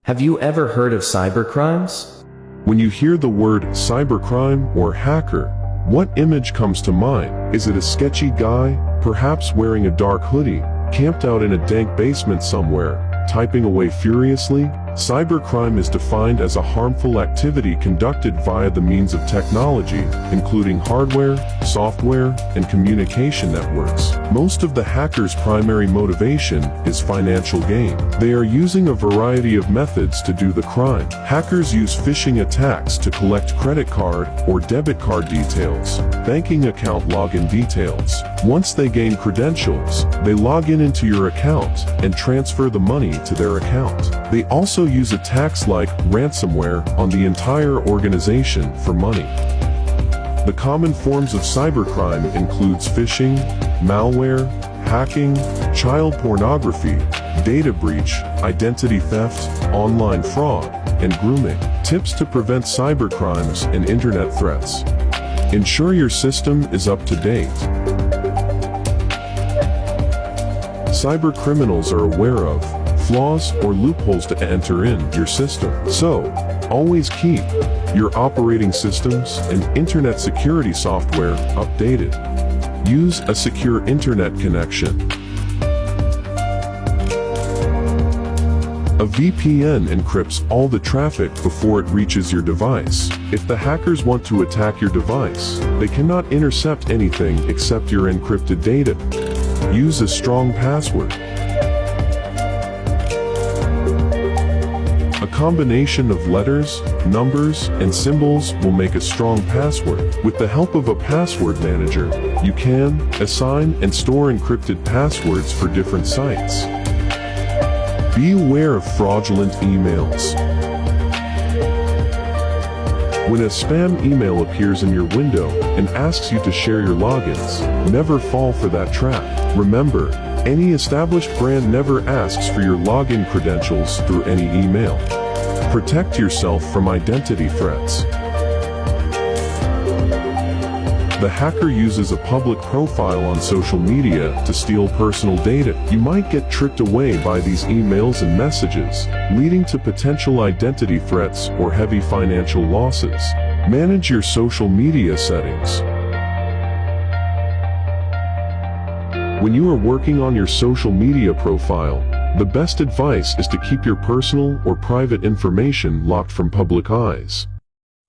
Have you ever heard of cybercrimes? When you hear the word cybercrime or hacker, what image comes to mind? Is it a sketchy guy, perhaps wearing a dark hoodie, camped out in a dank basement somewhere, typing away furiously? Cybercrime is defined as a harmful activity conducted via the means of technology, including hardware, software, and communication networks. Most of the hackers' primary motivation is financial gain. They are using a variety of methods to do the crime. Hackers use phishing attacks to collect credit card or debit card details, banking account login details. Once they gain credentials, they log in into your account and transfer the money to their account. They also use attacks like ransomware on the entire organization for money. The common forms of cybercrime includes phishing, malware, hacking, child pornography, data breach, identity theft, online fraud, and grooming. Tips to prevent cybercrimes and internet threats. Ensure your system is up to date. Cybercriminals are aware of flaws or loopholes to enter in your system. So, always keep your operating systems and internet security software updated. Use a secure internet connection. A VPN encrypts all the traffic before it reaches your device. If the hackers want to attack your device, they cannot intercept anything except your encrypted data. Use a strong password. A combination of letters, numbers, and symbols will make a strong password. With the help of a password manager, you can assign and store encrypted passwords for different sites. Be aware of fraudulent emails. When a spam email appears in your window and asks you to share your logins, never fall for that trap. Remember, any established brand never asks for your login credentials through any email. Protect yourself from identity threats. The hacker uses a public profile on social media to steal personal data. You might get tricked away by these emails and messages, leading to potential identity threats or heavy financial losses. Manage your social media settings. When you are working on your social media profile, the best advice is to keep your personal or private information locked from public eyes.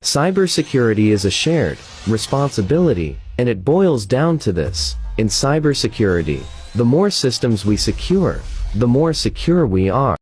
Cybersecurity is a shared responsibility, and it boils down to this. In cybersecurity, the more systems we secure, the more secure we are.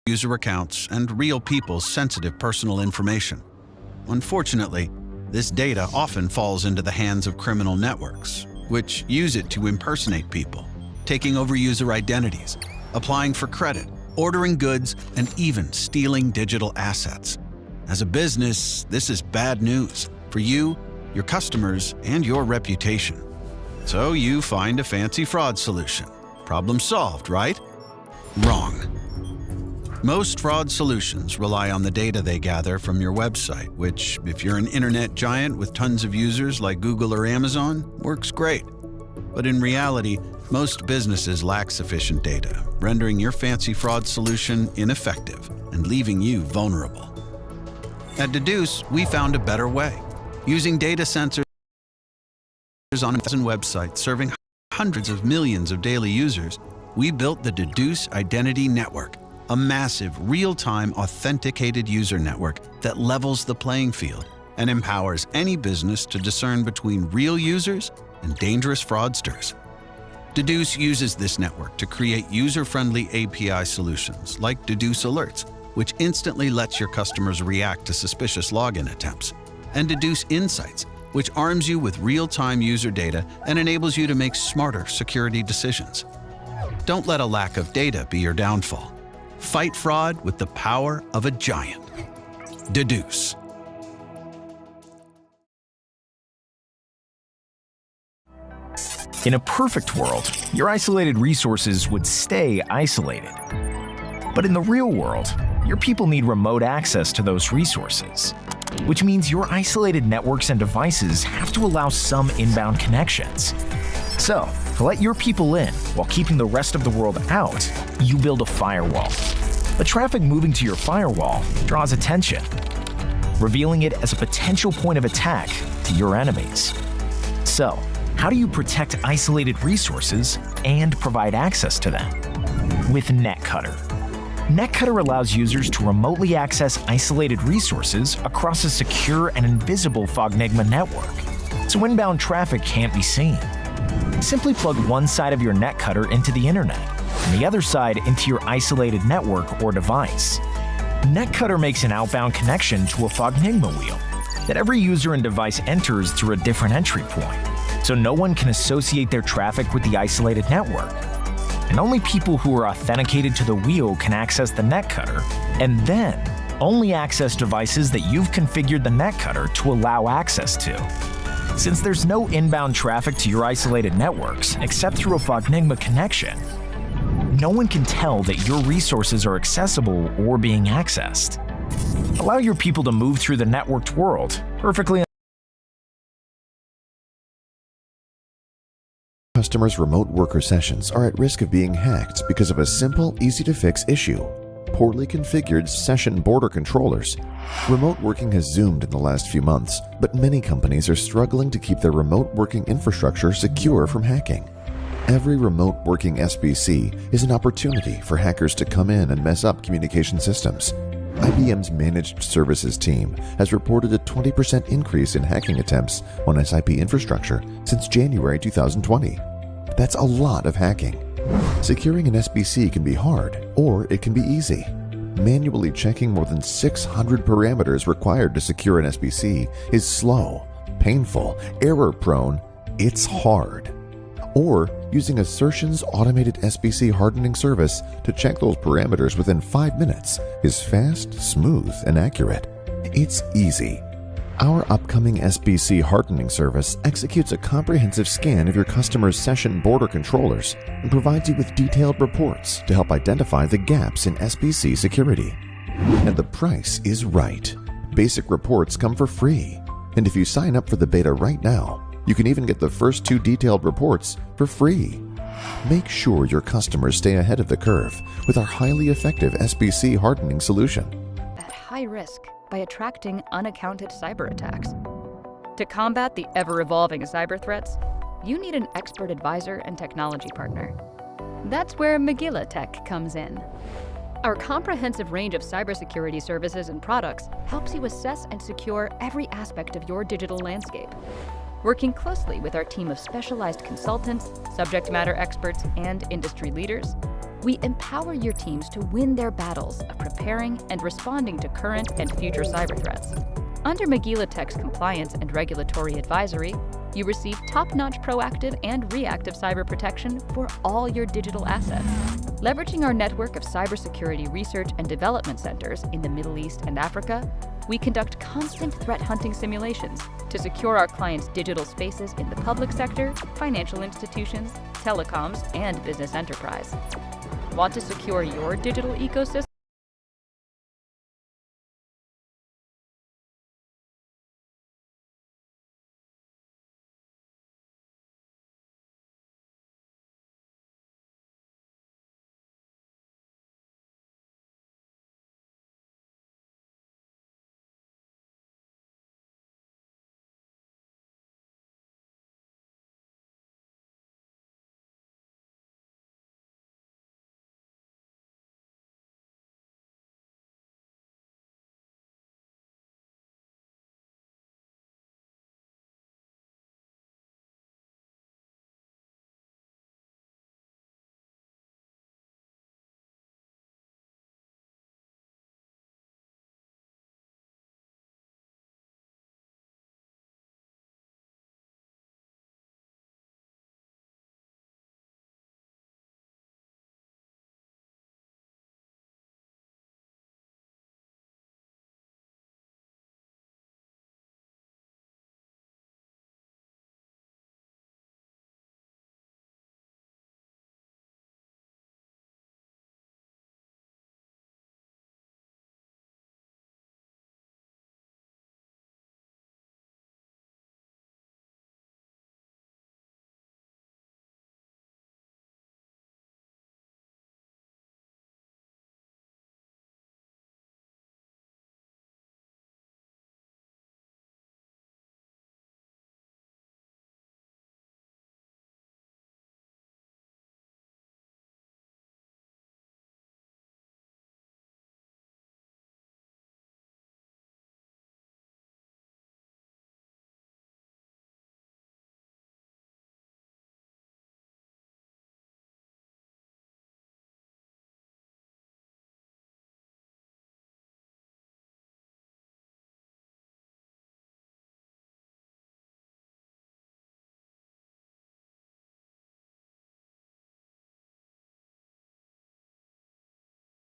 User accounts and real people's sensitive personal information. Unfortunately, this data often falls into the hands of criminal networks, which use it to impersonate people, taking over user identities, applying for credit, ordering goods, and even stealing digital assets. As a business, this is bad news for you, your customers, and your reputation. So you find a fancy fraud solution. Problem solved, right? Wrong. Most fraud solutions rely on the data they gather from your website, which, if you're an internet giant with tons of users like Google or Amazon, works great. But in reality, most businesses lack sufficient data, rendering your fancy fraud solution ineffective and leaving you vulnerable. At Deduce, we found a better way. Using data sensors on 1,000 websites serving hundreds of millions of daily users, we built the Deduce Identity Network, a massive, real-time, authenticated user network that levels the playing field and empowers any business to discern between real users and dangerous fraudsters. Deduce uses this network to create user-friendly API solutions like Deduce Alerts, which instantly lets your customers react to suspicious login attempts, and Deduce Insights, which arms you with real-time user data and enables you to make smarter security decisions. Don't let a lack of data be your downfall. Fight fraud with the power of a giant. Deduce. In a perfect world, your isolated resources would stay isolated. But in the real world, your people need remote access to those resources, which means your isolated networks and devices have to allow some inbound connections. So, to let your people in while keeping the rest of the world out, you build a firewall. The traffic moving to your firewall draws attention, revealing it as a potential point of attack to your enemies. So, how do you protect isolated resources and provide access to them? With NetCutter. NetCutter allows users to remotely access isolated resources across a secure and invisible Fognigma network, so inbound traffic can't be seen. Simply plug one side of your NetCutter into the internet, and the other side into your isolated network or device. NetCutter makes an outbound connection to a Fognigma wheel that every user and device enters through a different entry point, so no one can associate their traffic with the isolated network. And only people who are authenticated to the wheel can access the NetCutter, and then only access devices that you've configured the NetCutter to allow access to. Since there's no inbound traffic to your isolated networks except through a Fognigma connection, No one can tell that your resources are accessible or being accessed. Allow your people to move through the networked world perfectly. Customers' remote worker sessions are at risk of being hacked because of a simple, easy-to-fix issue: poorly configured session border controllers. Remote working has zoomed in the last few months, but many companies are struggling to keep their remote working infrastructure secure from hacking. Every remote working SBC is an opportunity for hackers to come in and mess up communication systems. IBM's managed services team has reported a 20% increase in hacking attempts on SIP infrastructure since January 2020. That's a lot of hacking. Securing an SBC can be hard, or it can be easy. Manually checking more than 600 parameters required to secure an SBC is slow, painful, error-prone. It's hard. Or using Assertion's automated SBC hardening service to check those parameters within 5 minutes is fast, smooth, and accurate. It's easy. Our upcoming SBC hardening service executes a comprehensive scan of your customer's session border controllers and provides you with detailed reports to help identify the gaps in SBC security. And the price is right. Basic reports come for free. And if you sign up for the beta right now, you can even get the first 2 detailed reports for free. Make sure your customers stay ahead of the curve with our highly effective SBC hardening solution. At high risk by attracting unaccounted cyber attacks. To combat the ever-evolving cyber threats, you need an expert advisor and technology partner. That's where Megillah Tech comes in. Our comprehensive range of cybersecurity services and products helps you assess and secure every aspect of your digital landscape. Working closely with our team of specialized consultants, subject matter experts, and industry leaders, we empower your teams to win their battles of preparing and responding to current and future cyber threats. Under Megillah Tech's compliance and regulatory advisory, you receive top-notch proactive and reactive cyber protection for all your digital assets. Leveraging our network of cybersecurity research and development centers in the Middle East and Africa, we conduct constant threat hunting simulations to secure our clients' digital spaces in the public sector, financial institutions, telecoms, and business enterprise. Want to secure your digital ecosystem?